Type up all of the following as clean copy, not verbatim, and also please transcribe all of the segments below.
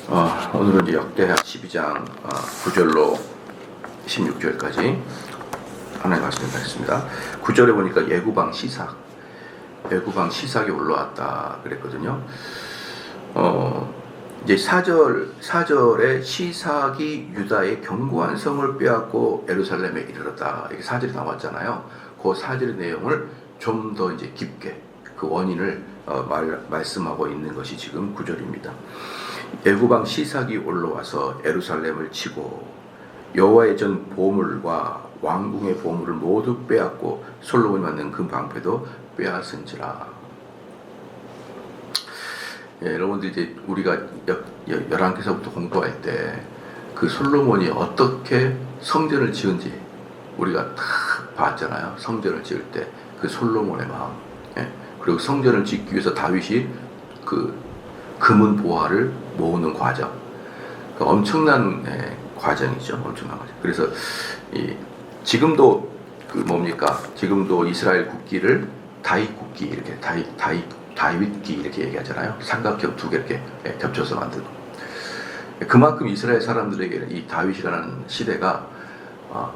오늘은 이제 역대하 12장 9절로 16절까지 하나님 말씀을 하겠습니다. 9절에 보니까 예구방 시삭이 올라왔다 그랬거든요. 이제 4절에 시삭이 유다의 견고한 성을 빼앗고 예루살렘에 이르렀다. 이게 4절이 나왔잖아요. 그 4절의 내용을 좀 더 이제 깊게 그 원인을 말씀하고 있는 것이 지금 9절입니다. 예구방 시삭이 올라와서 예루살렘을 치고 여호와의 전 보물과 왕궁의 보물을 모두 빼앗고 솔로몬이 만든 그 방패도 빼앗은지라. 여러분들 이제 우리가 11개서부터 공부할 때 그 솔로몬이 어떻게 성전을 지은지 우리가 다 봤잖아요. 성전을 지을 때 그 솔로몬의 마음, 그리고 성전을 짓기 위해서 다윗이 그 금은 보화를 모으는 과정, 그 엄청난 과정이죠. 엄청난 과정. 그래서 지금도 지금도 이스라엘 국기를 다윗 국기 이렇게 다윗기 이렇게 얘기하잖아요. 삼각형 두 개 이렇게 겹쳐서 만들고. 그만큼 이스라엘 사람들에게는 이 다윗이라는 시대가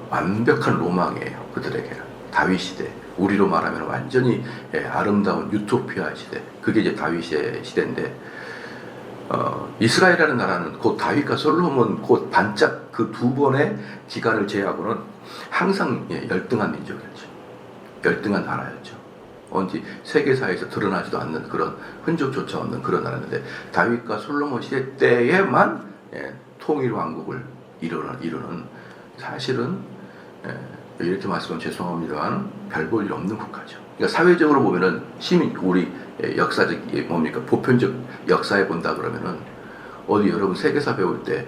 완벽한 로망이에요. 그들에게는 다윗 시대. 우리로 말하면 완전히 아름다운 유토피아 시대. 그게 이제 다윗의 시대인데, 이스라엘이라는 나라는 곧 다윗과 솔로몬 곧 반짝 그 두 번의 기간을 제외하고는 항상 열등한 민족이었죠. 열등한 나라였죠. 언제 세계사에서 드러나지도 않는 그런 흔적조차 없는 그런 나라인데, 다윗과 솔로몬 시대 때에만 통일 왕국을 이루는 사실은 이렇게 말씀하면 죄송합니다만 별 볼 일 없는 국가죠. 그러니까 사회적으로 보면은 우리 역사적 보편적 역사에 본다 그러면은 어디 여러분 세계사 배울 때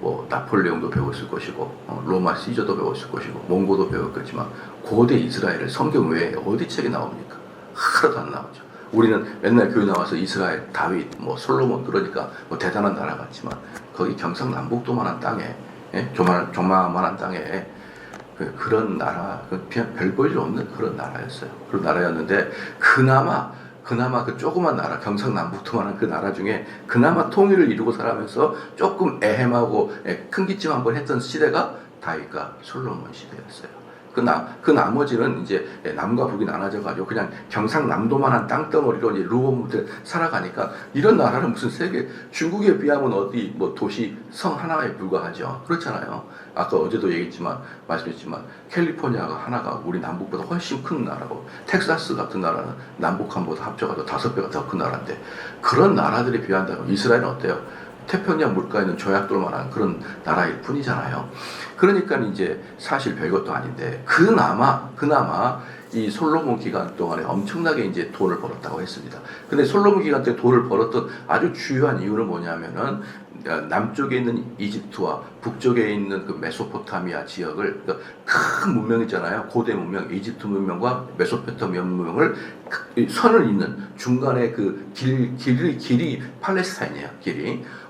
뭐 나폴레옹도 배웠을 것이고 로마 시저도 배웠을 것이고 몽고도 배웠겠지만 고대 이스라엘을 성경 외에 어디 책에 나옵니까? 하나도 안 나오죠. 우리는 맨날 교회 나와서 이스라엘, 다윗, 솔로몬 그러니까 대단한 나라 같지만 거기 경상남북도만한 땅에 조만한 땅에 그런 나라, 그냥 별 볼 일 없는 그런 나라였어요. 그런 나라였는데 그나마 그 조그만 나라, 경상남북도만한 그 나라 중에 그나마 통일을 이루고 살아면서 조금 애매하고 큰 기침 한번 했던 시대가 다윗과 솔로몬 시대였어요. 그 나머지는 이제 남과 북이 나눠져가지고 그냥 경상남도만한 땅덩어리로 이제 루어무대 살아가니까 이런 나라는 무슨 중국에 비하면 어디 도시 성 하나에 불과하죠. 그렇잖아요. 아까 어제도 말씀했지만 캘리포니아가 하나가 우리 남북보다 훨씬 큰 나라고, 텍사스 같은 나라는 남북한보다 합쳐가지고 5배가 더 큰 나라인데, 그런 나라들에 비한다면 이스라엘은 어때요? 태평양 물가에 있는 조약돌만한 그런 나라일 뿐이잖아요. 그러니까 이제 사실 별것도 아닌데 그나마 이 솔로몬 기간 동안에 엄청나게 이제 돈을 벌었다고 했습니다. 근데 솔로몬 기간 때 돈을 벌었던 아주 주요한 이유는 뭐냐면은 남쪽에 있는 이집트와 북쪽에 있는 그 메소포타미아 지역을, 그러니까 큰 문명이잖아요. 고대 문명, 이집트 문명과 메소포타미아 문명을 선을 잇는 중간에 그 길이 팔레스타인이에요.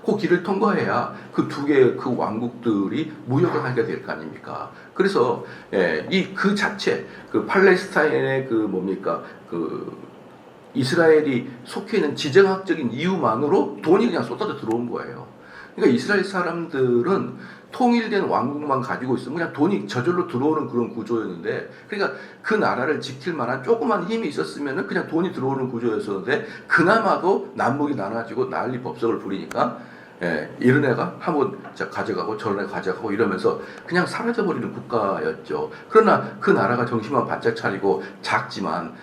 그 길을 통과해야 그 두 개의 그 왕국들이 무역을 하게 될 거 아닙니까? 그래서 그 자체 그 팔레스타인의 이스라엘이 속해 있는 지정학적인 이유만으로 돈이 그냥 쏟아져 들어온 거예요. 그러니까 이스라엘 사람들은 통일된 왕국만 가지고 있으면 그냥 돈이 저절로 들어오는 그런 구조였는데, 그러니까 그 나라를 지킬 만한 조그만 힘이 있었으면 그냥 돈이 들어오는 구조였었는데, 그나마도 남북이 나눠지고 난리 법석을 부리니까 이런 애가 한번 가져가고 저런 애가 가져가고 이러면서 그냥 사라져버리는 국가였죠. 그러나 그 나라가 정신만 바짝 차리고 작지만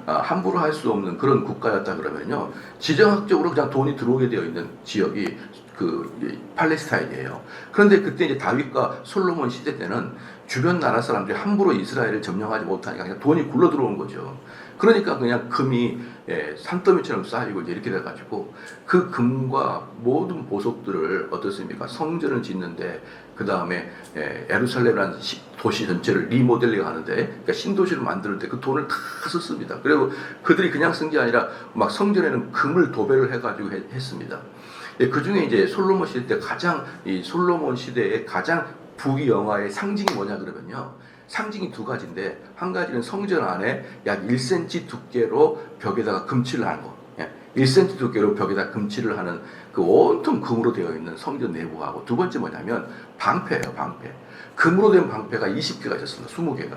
함부로 할 수 없는 그런 국가였다 그러면요, 지정학적으로 그냥 돈이 들어오게 되어 있는 지역이 팔레스타인이에요. 그런데 그때 이제 다윗과 솔로몬 시대 때는 주변 나라 사람들이 함부로 이스라엘을 점령하지 못하니까 그냥 돈이 굴러 들어온 거죠. 그러니까 그냥 금이 산더미처럼 쌓이고 이렇게 돼가지고 그 금과 모든 보석들을 어떻습니까? 성전을 짓는데, 그 다음에 예루살렘이라는 도시 전체를 리모델링 하는데, 그러니까 신도시를 만드는데 그 돈을 다 썼습니다. 그리고 그들이 그냥 쓴 게 아니라 막 성전에는 금을 도배를 해가지고 했습니다. 그 중에 이제 솔로몬 시대 때 이 솔로몬 시대의 가장 부귀영화의 상징이 뭐냐 그러면요, 상징이 두 가지인데, 한 가지는 성전 안에 약 1cm 두께로 벽에다가 금칠을 하는 거. 1cm 두께로 벽에다 금칠을 하는 그 온통 금으로 되어 있는 성전 내부하고, 두 번째 뭐냐면 방패예요. 방패. 금으로 된 방패가 20개가 있었습니다. 20개가.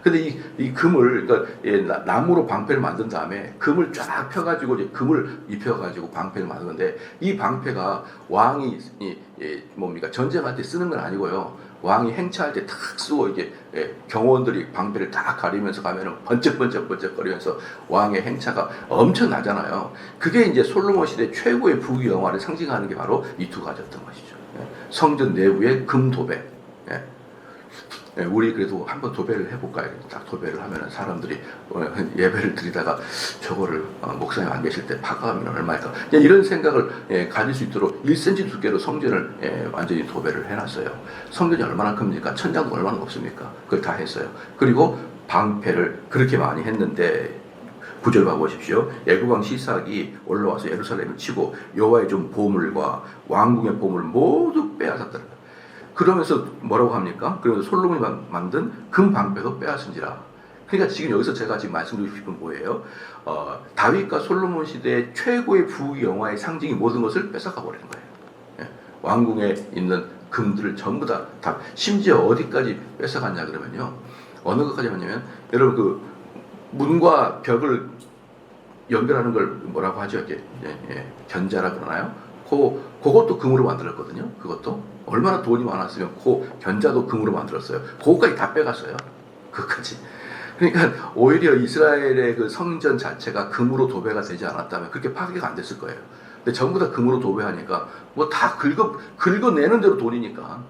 근데 이 금을, 그러니까 나무로 방패를 만든 다음에 금을 쫙 펴가지고 이제 금을 입혀가지고 방패를 만드는데, 이 방패가 왕이 뭡니까, 전쟁할 때 쓰는 건 아니고요. 왕이 행차할 때 탁 쓰고 이제 경호원들이 방패를 다 가리면서 가면은 번쩍번쩍거리면서 왕의 행차가 엄청 나잖아요. 그게 이제 솔로몬 시대 최고의 부귀 영화를 상징하는 게 바로 이 두 가지였던 것이죠. 성전 내부의 금 도배. 우리 그래도 한번 도배를 해볼까요? 딱 도배를 하면은 사람들이 예배를 드리다가 저거를 목사님 안 계실 때 파가하면 얼마일까? 이런 생각을 가질 수 있도록 1cm 두께로 성전을 완전히 도배를 해놨어요. 성전이 얼마나 큽니까? 천장도 얼마나 높습니까? 그걸 다 했어요. 그리고 방패를 그렇게 많이 했는데, 9절 봐보십시오. 애굽왕 시삭이 올라와서 예루살렘을 치고 여호와의 좀 보물과 왕궁의 보물을 모두 빼앗았더라. 그러면서 뭐라고 합니까? 그러면서 솔로몬이 만든 금 방패도 빼앗은지라. 그러니까 지금 여기서 제가 지금 말씀드리고 싶은 뭐예요? 다윗과 솔로몬 시대의 최고의 부귀 영화의 상징이 모든 것을 뺏어가 버리는 거예요. 왕궁에 있는 금들을 전부 다 심지어 어디까지 뺏어갔냐 그러면요. 어느 것까지 갔냐면, 여러분 그 문과 벽을 연결하는 걸 뭐라고 하죠? 견자라 그러나요? 그것도 금으로 만들었거든요. 그것도 얼마나 돈이 많았으면 견자도 금으로 만들었어요. 그거까지 다 빼갔어요. 그것까지. 그러니까 오히려 이스라엘의 그 성전 자체가 금으로 도배가 되지 않았다면 그렇게 파괴가 안 됐을 거예요. 근데 전부 다 금으로 도배하니까 뭐 다 긁어내는 대로 돈이니까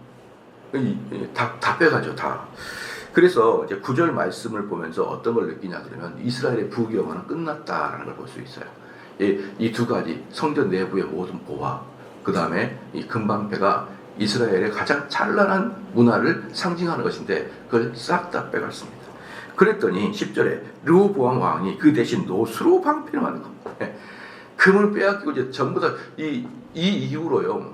다 빼가죠. 다. 그래서 이제 9절 말씀을 보면서 어떤 걸 느끼냐 그러면, 이스라엘의 부귀 영화는 끝났다라는 걸 볼 수 있어요. 이 두 가지, 성전 내부의 모든 보화, 그 다음에 이 금방패가 이스라엘의 가장 찬란한 문화를 상징하는 것인데, 그걸 싹 다 빼갔습니다. 그랬더니 10절에 르호보암 왕이 그 대신 노수로 방패를 만든 겁니다. 금을 빼앗기고 이제 전부 다 이 이후로요.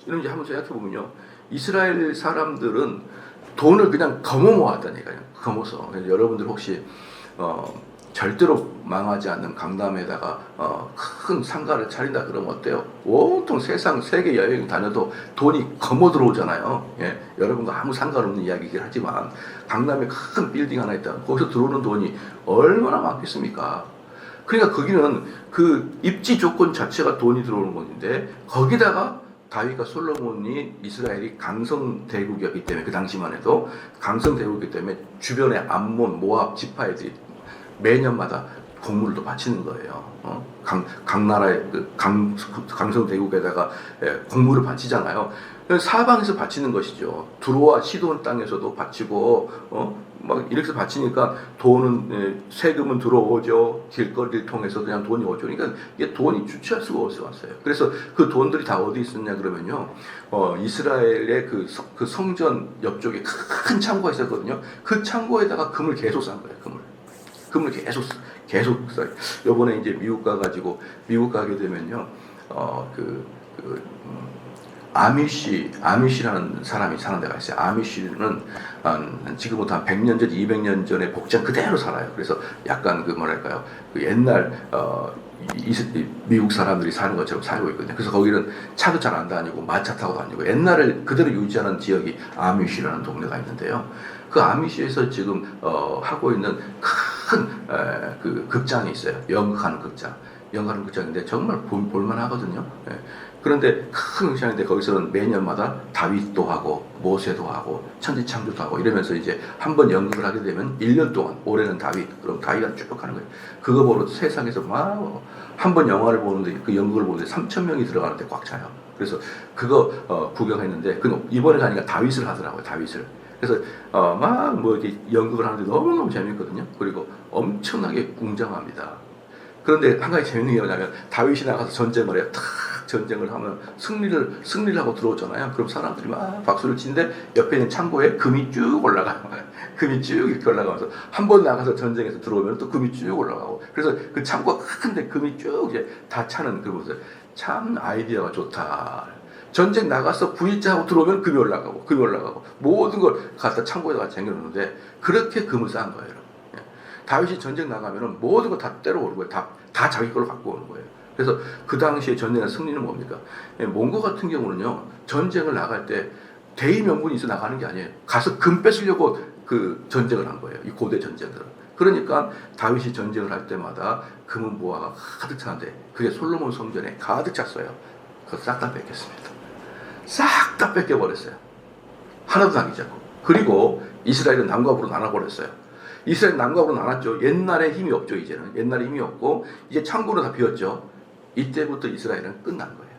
이런 이제 한번 생각해 보면요, 이스라엘 사람들은 돈을 그냥 거머 모았다니까요. 거머서. 여러분들 혹시 절대로 망하지 않는 강남에다가 큰 상가를 차린다 그러면 어때요? 온통 세계 여행 다녀도 돈이 거머 들어오잖아요. 여러분과 아무 상관없는 이야기긴 하지만, 강남에 큰 빌딩 하나 있다. 거기서 들어오는 돈이 얼마나 많겠습니까? 그러니까 거기는 그 입지 조건 자체가 돈이 들어오는 건데, 거기다가 다윗과 솔로몬이 이스라엘이 강성대국이었기 때문에, 그 당시만 해도 강성대국이기 때문에 주변에 암몬, 모압 지파 애들이 매년마다 곡물도 바치는 거예요. 각 나라의 강성대국에다가 곡물을 바치잖아요. 사방에서 바치는 것이죠. 두로와 시돈 땅에서도 바치고, 막 이렇게 바치니까 돈은, 세금은 들어오죠. 길거리를 통해서 그냥 돈이 오죠. 그러니까 이게 돈이 주체할 수가 없었어요. 그래서 그 돈들이 다 어디 있었냐 그러면요, 이스라엘의 그 성전 옆쪽에 큰 창고가 있었거든요. 그 창고에다가 금을 계속 싼 거예요. 금을 계속 써요. 요번에 이제 미국 가게 되면요, 아미시라는 사람이 사는 데가 있어요. 아미시는 지금부터 한 100년 전, 200년 전에 복장 그대로 살아요. 그래서 약간 그 옛날 미국 사람들이 사는 것처럼 살고 있거든요. 그래서 거기는 차도 잘 안 다니고 마차 타고 다니고 옛날을 그대로 유지하는 지역이 아미시라는 동네가 있는데요. 그 아미시에서 지금 하고 있는 큰 그 극장이 있어요. 연극하는 극장인데 정말 볼만하거든요. 그런데 큰 극장인데 거기서는 매년마다 다윗도 하고 모세도 하고 천지창조도 하고 이러면서 이제 한번 연극을 하게 되면 1년 동안, 올해는 다윗, 그럼 다윗가 쭉 하는 거예요. 그거 보러 세상에서 막 한 번 영화를 보는데, 그 연극을 보는데 3,000명이 들어가는데 꽉 차요. 그래서 그거 구경했는데, 이번에 가니까 다윗을 하더라고요. 다윗을. 그래서 막 뭐 이렇게 연극을 하는데 너무너무 재밌거든요. 그리고 엄청나게 웅장합니다. 그런데 한 가지 재밌는 게 뭐냐면, 다윗이 나가서 전쟁을 해요. 전쟁을 하면 승리를 하고 들어오잖아요. 그럼 사람들이 막 박수를 치는데, 옆에 있는 창고에 금이 쭉 올라가요. 금이 쭉 이렇게 올라가면서, 한 번 나가서 전쟁에서 들어오면 또 금이 쭉 올라가고, 그래서 그 창고가 큰데 금이 쭉 이제 다 차는 그 모습. 참 아이디어가 좋다. 전쟁 나가서 V자하고 들어오면 금이 올라가고 모든 걸 갖다 창고에다가 쟁여놓는데, 그렇게 금을 쌓은 거예요. 여러분. 다윗이 전쟁 나가면은 모든 거 다 때려오는 거예요. 다 다 자기 걸로 갖고 오는 거예요. 그래서 그 당시에 전쟁의 승리는 뭡니까? 몽고 같은 경우는요, 전쟁을 나갈 때 대의 명분이 있어 나가는 게 아니에요. 가서 금 뺏으려고 그 전쟁을 한 거예요. 이 고대 전쟁들은. 그러니까 다윗이 전쟁을 할 때마다 금은 보화가 가득 차는데 그게 솔로몬 성전에 가득 찼어요. 그거 싹 다 뺏겼습니다. 싹 다 뺏겨버렸어요. 하나도 남기지 않고. 그리고 이스라엘은 남과 북으로 나눠버렸어요. 이스라엘 남과 북으로 나눴죠. 옛날에 힘이 없죠. 이제는. 옛날에 힘이 없고 이제 창고로 다 비었죠. 이때부터 이스라엘은 끝난 거예요.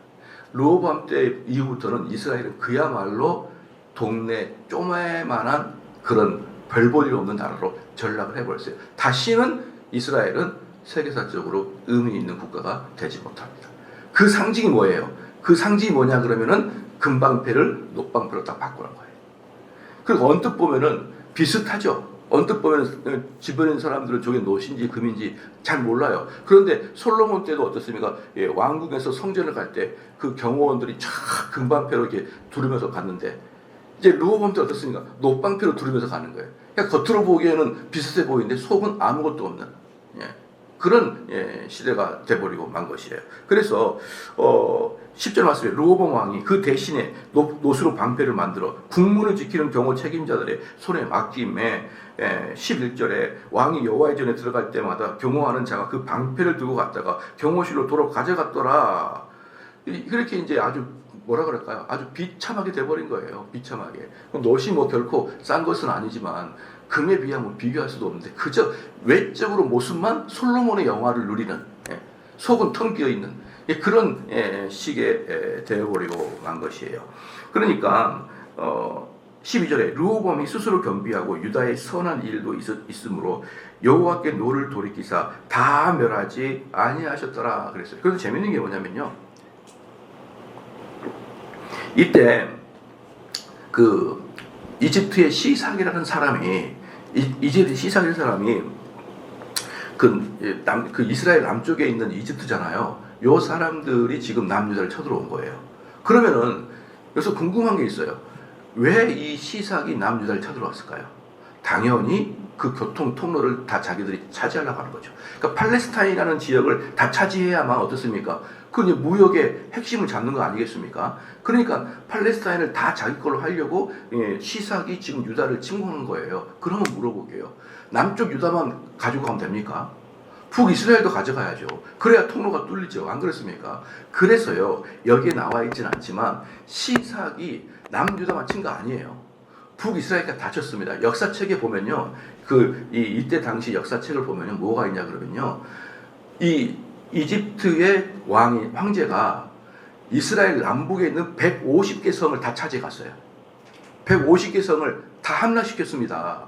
르호보암 때 이후부터는 이스라엘은 그야말로 동네 쪼매만한 그런 별 볼 일 없는 나라로 전락을 해버렸어요. 다시는 이스라엘은 세계사적으로 의미 있는 국가가 되지 못합니다. 그 상징이 뭐예요? 그 상징이 뭐냐 그러면은 금방패를 녹방패로 딱 바꾸는 거예요. 그리고 언뜻 보면은 비슷하죠. 언뜻 보면 주변에 있는 사람들은 저게 노신지 금인지 잘 몰라요. 그런데 솔로몬 때도 어떻습니까? 예, 왕궁에서 성전을 갈 때 그 경호원들이 쫙 금방패로 이렇게 두르면서 갔는데 이제 르호보암 때 어떻습니까? 녹방패로 두르면서 가는 거예요. 그러니까 겉으로 보기에는 비슷해 보이는데 속은 아무것도 없는 그런 시대가 돼버리고 만 것이에요. 그래서 10절 말씀에 르호보암 왕이 그 대신에 노수로 방패를 만들어 국문을 지키는 경호 책임자들의 손에 맡김에 11절에 왕이 여호와의 전에 들어갈 때마다 경호하는 자가 그 방패를 들고 갔다가 경호실로 도로 가져갔더라. 그렇게 이제 아주 뭐라 그럴까요? 아주 비참하게 돼버린 거예요. 비참하게. 노시 뭐 결코 싼 것은 아니지만 금에 비하면 비교할 수도 없는데 그저 외적으로 모습만 솔로몬의 영화를 누리는 속은 텅 비어있는 그런 식의 되어버리고 만 것이에요. 그러니까 12절에 르호보암이 스스로 겸비하고 유다의 선한 일도 있으므로 여호와께 노를 돌이키사 다 멸하지 아니하셨더라 그랬어요. 그래서 재밌는 게 뭐냐면요. 이때 그 이집트의 시삭이라는 사람이 그 이스라엘 남쪽에 있는 이집트잖아요. 요 사람들이 지금 남유다를 쳐들어온 거예요. 그러면은 여기서 궁금한 게 있어요. 왜 이 시삭이 남유다를 쳐들어왔을까요? 당연히 그 교통 통로를 다 자기들이 차지하려고 하는 거죠. 그러니까 팔레스타인이라는 지역을 다 차지해야만 어떻습니까? 그 무역의 핵심을 잡는 거 아니겠습니까? 그러니까 팔레스타인을 다 자기 걸로 하려고 시삭이 지금 유다를 침공하는 거예요. 그러면 물어볼게요. 남쪽 유다만 가지고 가면 됩니까? 북이스라엘도 가져가야죠. 그래야 통로가 뚫리죠. 안 그렇습니까? 그래서요. 여기에 나와 있지는 않지만 시삭이 남유다만 친 거 아니에요. 북이스라엘까지 다쳤습니다. 역사책에 보면요. 이때 당시 역사책을 보면요. 뭐가 있냐 그러면요. 이 이집트의 황제가 이스라엘 남북에 있는 150개 성을 다 차지해 갔어요. 150개 성을 다 함락시켰습니다.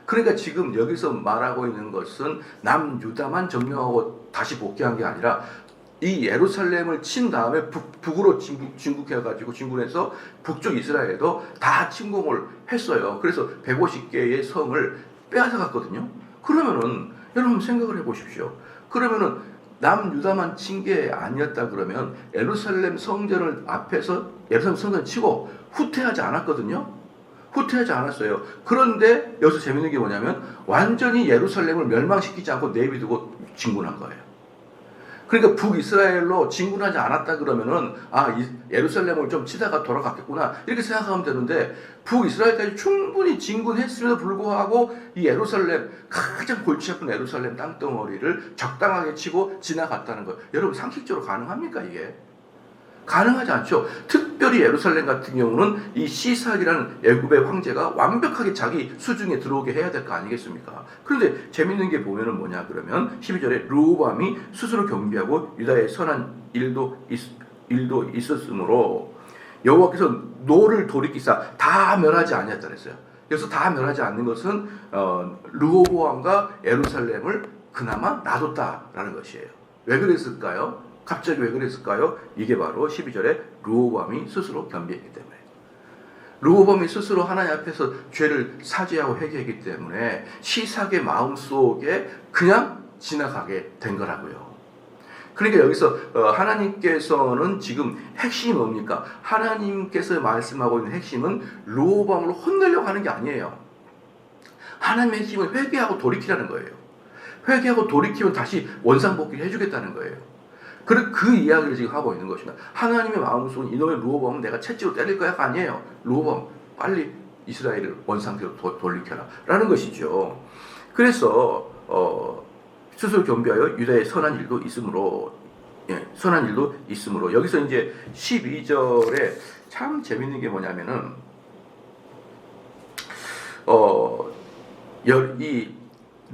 그러니까 지금 여기서 말하고 있는 것은 남유다만 점령하고 다시 복귀한 게 아니라 이 예루살렘을 친 다음에 북으로 진군해가지고 진군해서 북쪽 이스라엘에도 다 침공을 했어요. 그래서 150개의 성을 빼앗아 갔거든요. 그러면은 여러분 생각을 해보십시오. 그러면은 남유다만 친 게 아니었다 그러면 예루살렘 성전을 앞에서 예루살렘 성전을 치고 후퇴하지 않았거든요. 후퇴하지 않았어요. 그런데 여기서 재밌는 게 뭐냐면 완전히 예루살렘을 멸망시키지 않고 내비두고 진군한 거예요. 그러니까 북이스라엘로 진군하지 않았다 그러면은 예루살렘을 좀 치다가 돌아갔겠구나 이렇게 생각하면 되는데 북이스라엘까지 충분히 진군했음에도 불구하고 이 예루살렘 가장 골치 아픈 예루살렘 땅덩어리를 적당하게 치고 지나갔다는 거예요. 여러분 상식적으로 가능합니까 이게? 가능하지 않죠. 특별히 예루살렘 같은 경우는 이 시삭이라는 애굽의 황제가 완벽하게 자기 수중에 들어오게 해야 될 거 아니겠습니까? 그런데 재밌는 게 보면은 뭐냐 그러면 12절에 르호보암이 스스로 경비하고 유다의 선한 일도 있었으므로 여호와께서 노를 돌이키사 다 멸하지 아니했다 그랬어요. 그래서 다 멸하지 않는 것은 르호보암과 예루살렘을 그나마 놔뒀다라는 것이에요. 왜 그랬을까요? 갑자기 왜 그랬을까요? 이게 바로 12절에 르호보암이 스스로 겸비했기 때문에. 르호보암이 스스로 하나님 앞에서 죄를 사죄하고 회개했기 때문에 시삭의 마음속에 그냥 지나가게 된 거라고요. 그러니까 여기서 하나님께서는 지금 핵심이 뭡니까? 하나님께서 말씀하고 있는 핵심은 르호보암을 혼내려고 하는 게 아니에요. 하나님의 핵심은 회개하고 돌이키라는 거예요. 회개하고 돌이키면 다시 원상복귀를 해주겠다는 거예요. 그 이야기를 지금 하고 있는 것입니다. 하나님의 마음속은 이놈의 르호보암은 내가 채찍으로 때릴 거야가 아니에요. 르호보암 빨리 이스라엘을 원상태로 돌리켜라 라는 것이죠. 그래서 스스로 겸비하여 유다의 선한 일도 있으므로, 선한 일도 있으므로, 여기서 이제 12절에 참 재밌는 게 뭐냐면은 이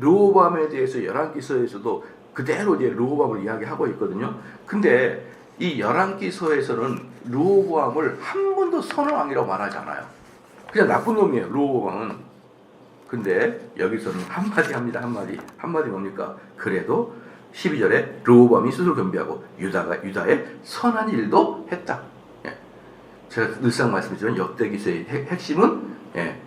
르호보암에 대해서 열왕기서에서도 그대로 이제 르호보암을 이야기하고 있거든요. 근데 이 열왕기서에서는 르호보암을 한 번도 선왕이라고 말하지 않아요. 그냥 나쁜 놈이에요, 르호보암은. 근데 여기서는 한마디 합니다. 한마디 뭡니까? 그래도 12절에 르호보암이 스스로 겸비하고 유다의 선한 일도 했다. 제가 늘상 말씀드리지만 역대기서의 핵심은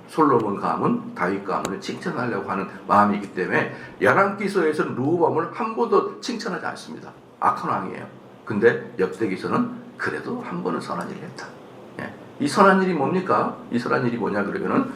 솔로몬 가문, 다윗 가문을 칭찬하려고 하는 마음이기 때문에 열왕기서에서는 르호보암을 한 번도 칭찬하지 않습니다. 악한 왕이에요. 근데 역대기서는 그래도 한 번은 선한 일을 했다. 이 선한 일이 뭡니까? 이 선한 일이 뭐냐 그러면은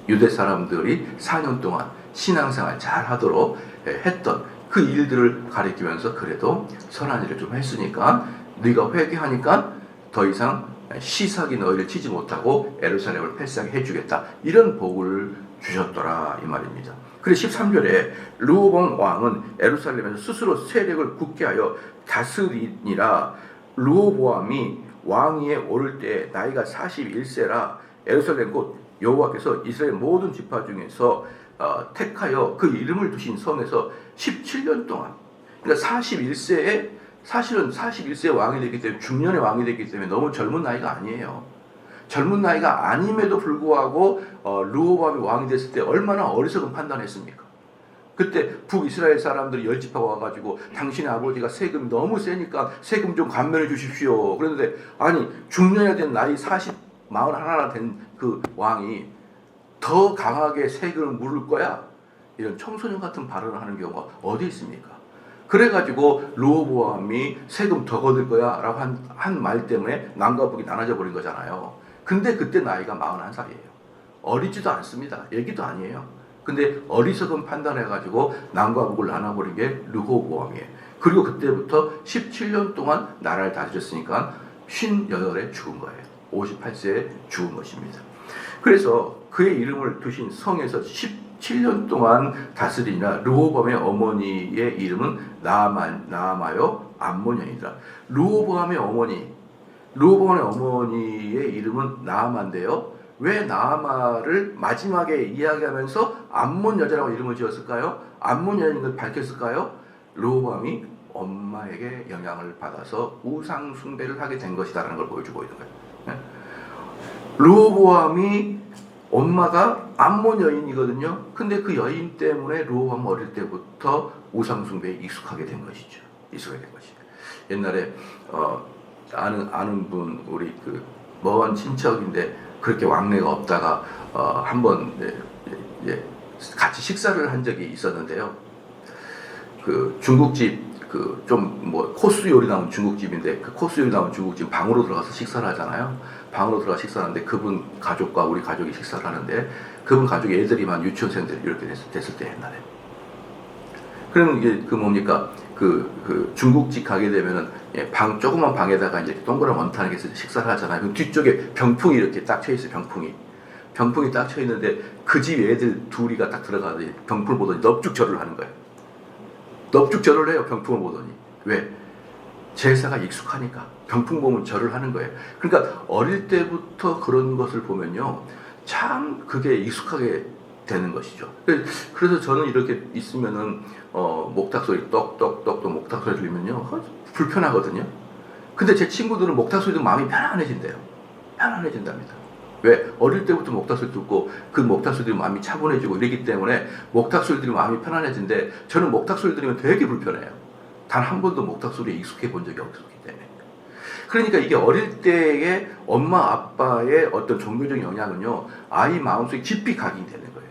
유대 사람들이 4년 동안 신앙생활 잘 하도록 했던 그 일들을 가리키면서 그래도 선한 일을 좀 했으니까 네가 회개하니까 더 이상 시삭이 너희를 치지 못하고 예루살렘을 패스하게 해주겠다. 이런 복을 주셨더라 이 말입니다. 그래서 13절에 르호보암 왕은 예루살렘에서 스스로 세력을 굳게 하여 다스리니라. 르호보암이 왕위에 오를 때 나이가 41세라 예루살렘 곧 여호와께서 이스라엘 모든 지파 중에서 택하여 그 이름을 두신 성에서 17년 동안, 그러니까 41세에 사실은 41세에 왕이 됐기 때문에 중년의 왕이 됐기 때문에 너무 젊은 나이가 아니에요. 젊은 나이가 아님에도 불구하고 르호보암이 왕이 됐을 때 얼마나 어리석은 판단했습니까? 그때 북이스라엘 사람들이 열집하고 와가지고 당신의 아버지가 세금이 너무 세니까 세금 좀 감면해 주십시오. 그런데 아니 중년이 된 나이 41나 된 그 왕이 더 강하게 세금을 물을 거야? 이런 청소년 같은 발언을 하는 경우가 어디 있습니까? 그래가지고 르호보암이 세금 더 거둘 거야 라고 한 말 때문에 남과 북이 나눠져 버린 거잖아요. 근데 그때 나이가 41살이에요. 어리지도 않습니다. 애기도 아니에요. 근데 어리석은 판단해가지고 남과 북을 나눠버린 게 르호보암이에요. 그리고 그때부터 17년 동안 나라를 다스렸으니까 58에 죽은 거예요. 58세에 죽은 것입니다. 그래서 그의 이름을 두신 성에서 17년 동안 다스리니라. 르호보암의 어머니의 이름은 나아마요 암몬년이다. 르호보암의 어머니의 이름은 나아마인데요. 왜 나아마를 마지막에 이야기하면서 암몬 여자라고 이름을 지었을까요? 암몬 여자인 걸 밝혔을까요? 르호보암이 엄마에게 영향을 받아서 우상 숭배를 하게 된 것이다라는 걸 보여주고 있는 거예요. 르호보암이 엄마가 암몬 여인이거든요. 근데 그 여인 때문에 르호보암은 어릴 때부터 우상 숭배에 익숙하게 된 것이죠. 옛날에 아는 분, 우리 그 먼 친척인데 그렇게 왕래가 없다가 한번 같이 식사를 한 적이 있었는데요. 그 중국집 그 좀 뭐 코스 요리 나온 중국집인데 그 코스 요리 나온 중국집 방으로 들어가서 식사를 하잖아요. 방으로 들어가 식사하는데 그분 가족과 우리 가족이 식사를 하는데 그분 가족의 애들이만 유치원생들이 이렇게 됐을 때 옛날에. 그럼 이게 그 뭡니까? 그 중국집 가게 되면은 조그만 방에다가 이제 동그란 원탄에 식사를 하잖아요. 그 뒤쪽에 병풍이 이렇게 딱 쳐 있어요. 병풍이 딱 쳐 있는데 그 집 애들 둘이가 딱 들어가서 병풍을 보더니 넙죽절을 하는 거예요. 넙죽절을 해요. 병풍을 보더니. 왜? 제사가 익숙하니까 병풍 보면 절을 하는 거예요. 그러니까 어릴 때부터 그런 것을 보면요, 참 그게 익숙하게 되는 것이죠. 그래서 저는 이렇게 있으면은 목탁 소리 똑똑똑똑 목탁 소리 들리면요 불편하거든요. 근데 제 친구들은 목탁 소리 들으면 마음이 편안해진대요. 편안해진답니다. 왜? 어릴 때부터 목탁 소리 듣고 그 목탁 소리 들으면 마음이 차분해지고 이러기 때문에 목탁 소리 들으면 마음이 편안해진데 저는 목탁 소리 들으면 되게 불편해요. 단 한 번도 목탁 소리에 익숙해 본 적이 없었기 때문에. 그러니까 이게 어릴 때의 엄마 아빠의 어떤 종교적인 영향은요 아이 마음속에 깊이 각인되는 거예요.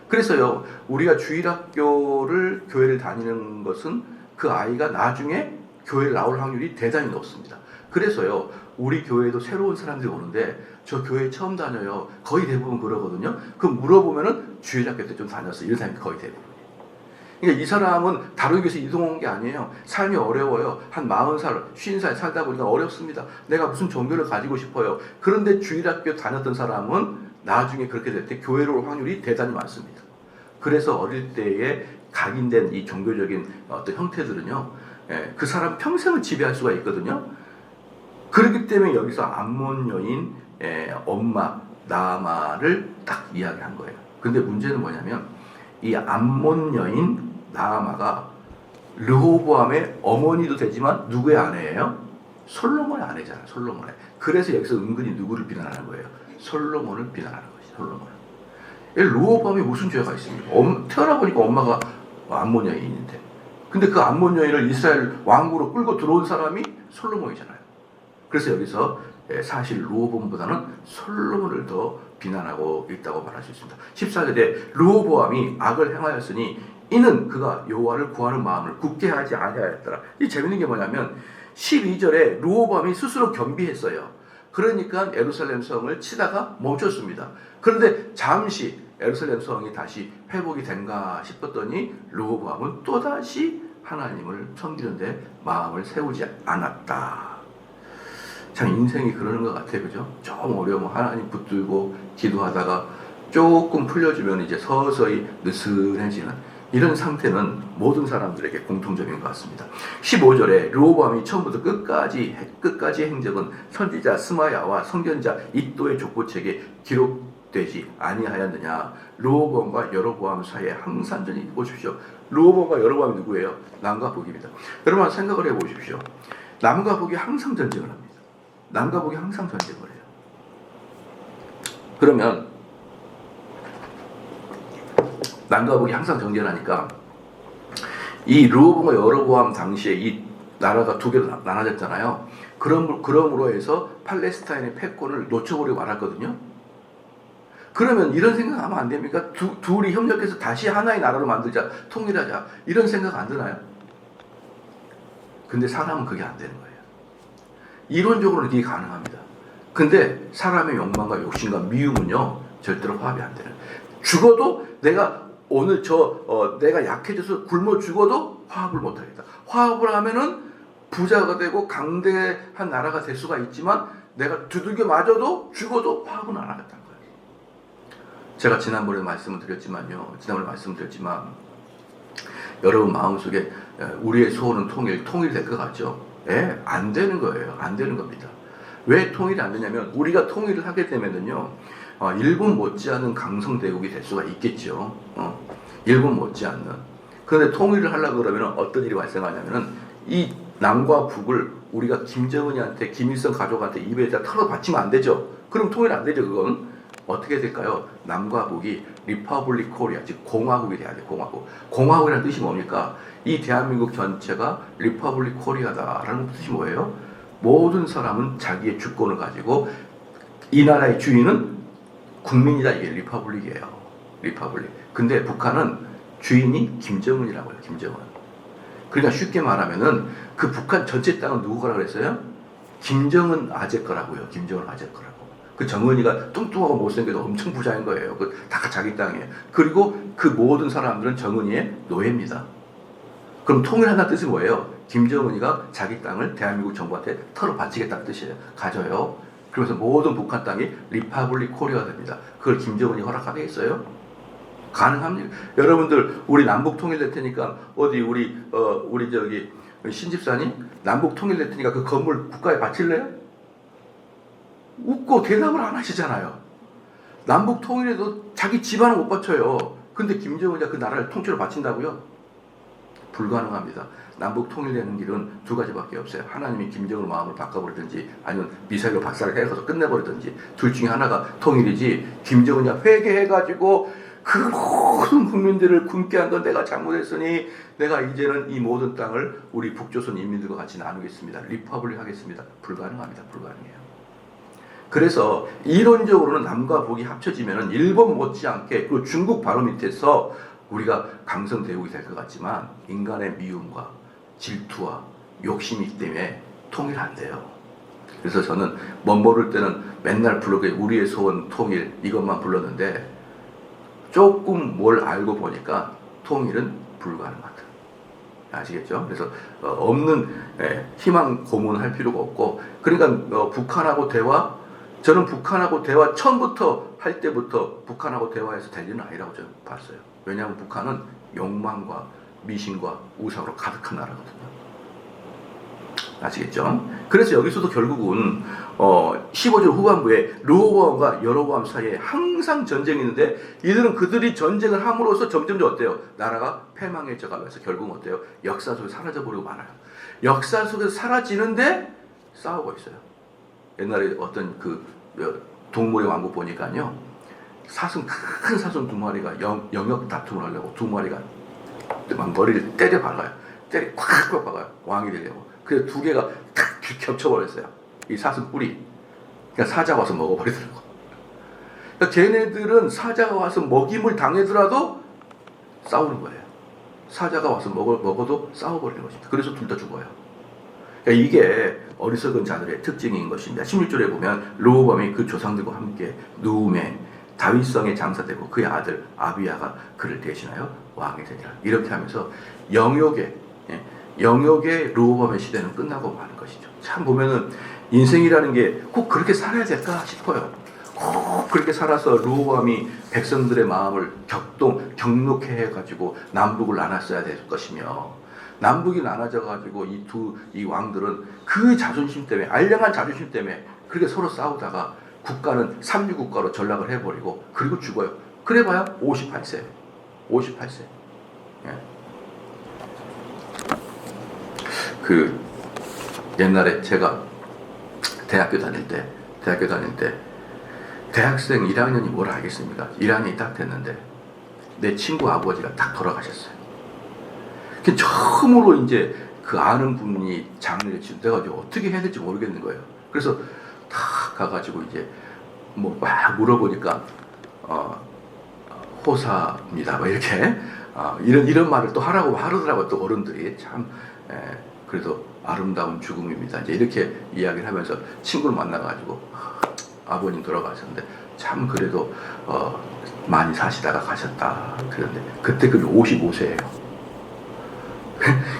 그래서요 우리가 교회를 다니는 것은 그 아이가 나중에 교회를 나올 확률이 대단히 높습니다. 그래서요 우리 교회에도 새로운 사람들이 오는데 저 교회 처음 다녀요. 거의 대부분 그러거든요. 그 물어보면은 주일학교 때 좀 다녔어. 이런 사람이 거의 대부분. 그러니까 이 사람은 다루기 위해서 이동한 게 아니에요. 삶이 어려워요. 한 40살, 50살 살다 보니까 어렵습니다. 내가 무슨 종교를 가지고 싶어요. 그런데 주일학교 다녔던 사람은 나중에 그렇게 될 때 교회로 올 확률이 대단히 많습니다. 그래서 어릴 때에 각인된 이 종교적인 어떤 형태들은요, 그 사람 평생을 지배할 수가 있거든요. 그렇기 때문에 여기서 암몬 여인 엄마 나아마를 딱 이야기한 거예요. 근데 문제는 뭐냐면 이 암몬 여인 나아마가 르호보암의 어머니도 되지만 누구의 아내예요? 솔로몬의 아내잖아요. 솔로몬의. 그래서 여기서 은근히 누구를 비난하는 거예요? 솔로몬을 비난하는 거죠. 솔로몬을. 르호보암이 무슨 죄가 있습니까? 태어나 보니까 엄마가 암몬 여인인데. 근데 그 암몬 여인을 이스라엘 왕국으로 끌고 들어온 사람이 솔로몬이잖아요. 그래서 여기서 사실 르호보암보다는 솔로몬을 더 비난하고 있다고 말할 수 있습니다. 14절에 르호보암이 악을 행하였으니 이는 그가 여호와를 구하는 마음을 굳게 하지 아니하였더라. 이 재밌는 게 뭐냐면 12절에 르호보암이 스스로 겸비했어요. 그러니까 예루살렘 성을 치다가 멈췄습니다. 그런데 잠시 예루살렘 성이 다시 회복이 된가 싶었더니 르호보암은 또다시 하나님을 섬기는데 마음을 세우지 않았다. 참 인생이 그러는 것 같아요. 그죠? 좀 어려우면 하나님 붙들고 기도하다가 조금 풀려주면 이제 서서히 느슨해지는 이런 상태는 모든 사람들에게 공통적인 것 같습니다. 15절에 르호보암이 처음부터 끝까지 행적은 선지자 스마야와 선견자 이도의 족보책에 기록되지 아니하였느냐. 르호보암과 여로보암 사이에 항산전이 보십시오. 르호보암과 여로보암이 누구예요? 남과 북입니다. 여러분 생각을 해보십시오. 남과 북이 항상 전쟁을 합니다. 남과 북이 항상 전쟁을 해요. 그러면 남과 북이 항상 전쟁을 하니까 이 르호보암과 여로보암 당시에 이 나라가 두 개로 나눠졌잖아요. 그러므로 해서 팔레스타인의 패권을 놓쳐버리고 말았거든요. 그러면 이런 생각하면 안 됩니까? 둘이 협력해서 다시 하나의 나라로 만들자, 통일하자 이런 생각 안 드나요? 근데 사람은 그게 안 되는 거예요. 이론적으로는 그게 가능합니다. 근데 사람의 욕망과 욕심과 미움은요 절대로 화합이 안 되는. 죽어도 내가 오늘 내가 약해져서 굶어 죽어도 화합을 못 하겠다. 화합을 하면은 부자가 되고 강대한 나라가 될 수가 있지만 내가 두들겨 맞아도 죽어도 화합은 안 하겠다는 거예요. 제가 지난번에 말씀을 드렸지만 여러분 마음속에 우리의 소원은 통일될 것 같죠? 안 되는 거예요. 안 되는 겁니다. 왜 통일이 안 되냐면 우리가 통일을 하게 되면은요, 일본 못지않은 강성대국이 될 수가 있겠죠. 일본 못지않는. 그런데 통일을 하려고 그러면 어떤 일이 발생하냐면은 이 남과 북을 우리가 김정은이한테 김일성 가족한테 입에다 털어 받치면 안 되죠. 그럼 통일 안 되죠. 그건 어떻게 될까요? 남과 북이 리퍼블릭 코리아, 즉 공화국이 돼야 돼. 공화국이라는 뜻이 뭡니까? 이 대한민국 전체가 리퍼블릭 코리아다라는 뜻이 뭐예요? 모든 사람은 자기의 주권을 가지고 이 나라의 주인은 국민이다. 이게 리퍼블릭이에요. 리퍼블릭. 근데 북한은 주인이 김정은이라고 해요. 김정은. 그러니까 쉽게 말하면은 그 북한 전체 땅은 누구 거라고 그랬어요? 김정은 아재 거라고요. 김정은 아재 거라고. 그 정은이가 뚱뚱하고 못생겨도 엄청 부자인 거예요. 다 자기 땅이에요. 그리고 그 모든 사람들은 정은이의 노예입니다. 그럼 통일한다는 뜻이 뭐예요? 김정은이가 자기 땅을 대한민국 정부한테 털어 바치겠다는 뜻이에요. 가져요. 그러면서 모든 북한 땅이 리퍼블릭 코리아가 됩니다. 그걸 김정은이 허락하겠어요? 가능합니까? 여러분들 우리 남북 통일될 테니까 어디 우리 저기 신집사님 남북 통일될 테니까 그 건물 국가에 바칠래요? 웃고 대답을 안 하시잖아요. 남북 통일에도 자기 집안은 못 바쳐요. 근데 김정은이가 그 나라를 통째로 바친다고요? 불가능합니다. 남북 통일되는 길은 두 가지밖에 없어요. 하나님이 김정은 마음을 바꿔버리든지 아니면 미사일로 박살을 해서 끝내버리든지 둘 중에 하나가 통일이지. 김정은이 회개해가지고 그 모든 국민들을 굶게 한 건 내가 잘못했으니 내가 이제는 이 모든 땅을 우리 북조선 인민들과 같이 나누겠습니다. 리퍼블릭 하겠습니다. 불가능합니다. 불가능해요. 그래서 이론적으로는 남과 북이 합쳐지면 일본 못지않게 그리고 중국 바로 밑에서 우리가 강성대국이 될 것 같지만 인간의 미움과 질투와 욕심이 있기 때문에 통일 안 돼요. 그래서 저는 모를 때는 맨날 부르게 우리의 소원 통일 이것만 불렀는데 조금 뭘 알고 보니까 통일은 불가능하다. 아시겠죠? 그래서 없는 희망 고문을 할 필요가 없고, 그러니까 북한하고 대화, 저는 북한하고 대화 처음부터 할 때부터 북한하고 대화해서 될 일은 아니라고 저는 봤어요. 왜냐하면 북한은 욕망과 미신과 우상으로 가득한 나라거든요. 아시겠죠? 그래서 여기서도 결국은 15절 후반부에 르호보암과 여로보암 사이에 항상 전쟁이 있는데, 이들은 그들이 전쟁을 함으로써 점점 어때요? 나라가 패망해져 가면서 결국은 어때요? 역사 속에 사라져버리고 말아요. 역사 속에서 사라지는데 싸우고 있어요. 옛날에 어떤 그 동물의 왕국 보니까요, 큰 사슴 두 마리가 영역 다툼을 하려고 두 마리가 막 머리를 때려 박아요. 콱 박아요. 왕이 되려고. 그래서 두 개가 탁 겹쳐버렸어요. 이 사슴 뿔이. 그러니까 사자가 와서 먹어버리더라고. 그러니까 쟤네들은 사자가 와서 먹임을 당하더라도 싸우는 거예요. 사자가 와서 먹어도 싸워버리는 것입니다. 그래서 둘 다 죽어요. 그러니까 이게 어리석은 자들의 특징인 것입니다. 16절에 보면 르호보암이 그 조상들과 함께 누움에 다윗성에 장사되고 그의 아들 아비야가 그를 대신하여 왕이 되니라. 이렇게 하면서 영역의 르호보암의 시대는 끝나고 마는 것이죠. 참 보면은 인생이라는 게 꼭 그렇게 살아야 될까 싶어요. 꼭 그렇게 살아서 르호보암이 백성들의 마음을 격노케 해가지고 남북을 나눴어야 될 것이며, 남북이 나눠져가지고 이 왕들은 그 자존심 때문에, 알량한 자존심 때문에 그렇게 서로 싸우다가 국가는 삼류국가로 전락을 해버리고 그리고 죽어요. 그래봐야 58세. 예. 그 옛날에 제가 대학교 다닐 때 대학생 1학년이 뭘 알겠습니까? 1학년이 딱 됐는데 내 친구 아버지가 딱 돌아가셨어요. 처음으로 이제 그 아는 분이 장례를 치르고 내가 이제 어떻게 해야 될지 모르겠는 거예요. 그래서 탁 가가지고 이제 뭐 막 물어보니까 호사입니다. 뭐 이렇게 이런 말을 또 하라고 하더라고요. 또 어른들이 참 그래도 아름다운 죽음입니다. 이제 이렇게 이야기를 하면서 친구를 만나가지고 아버님 돌아가셨는데 참 그래도 많이 사시다가 가셨다. 그런데 그때 그게 55세예요.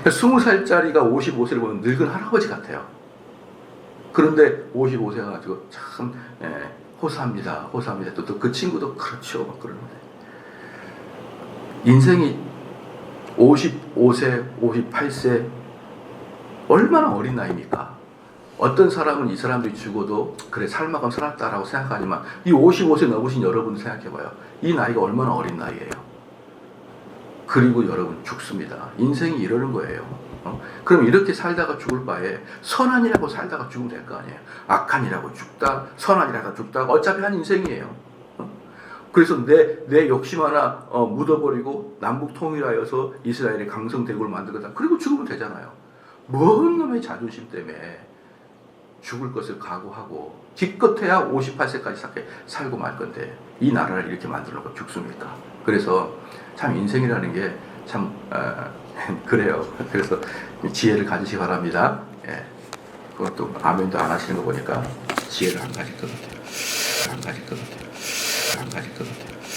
20살짜리가 55세를 보면 늙은 할아버지 같아요. 그런데 55세가 가지고 참 호사합니다. 또 그 친구도 그렇죠. 막 그러는데 인생이 55세, 58세 얼마나 어린 나이입니까? 어떤 사람은 이 사람들이 죽어도 그래 살만큼 살았다라고 생각하지만 이 55세 넘으신 여러분 생각해봐요. 이 나이가 얼마나 어린 나이예요. 그리고 여러분 죽습니다. 인생이 이러는 거예요. 그럼 이렇게 살다가 죽을 바에 선한이라고 살다가 죽으면 될 거 아니에요. 악한이라고 죽다, 선한이라고 죽다, 어차피 한 인생이에요. 그래서 내 욕심 하나 묻어버리고 남북 통일하여서 이스라엘의 강성 대국을 만들겠다. 그리고 죽으면 되잖아요. 뭔 놈의 자존심 때문에 죽을 것을 각오하고 기껏해야 58세까지 살고 말 건데 이 나라를 이렇게 만들어 놓고 죽습니까? 그래서 참 인생이라는 게 참 그래요. 그래서 지혜를 가지시기 바랍니다. 예. 그것도 아멘도 안 하시는 거 보니까 지혜를 안 가질 것 같아요.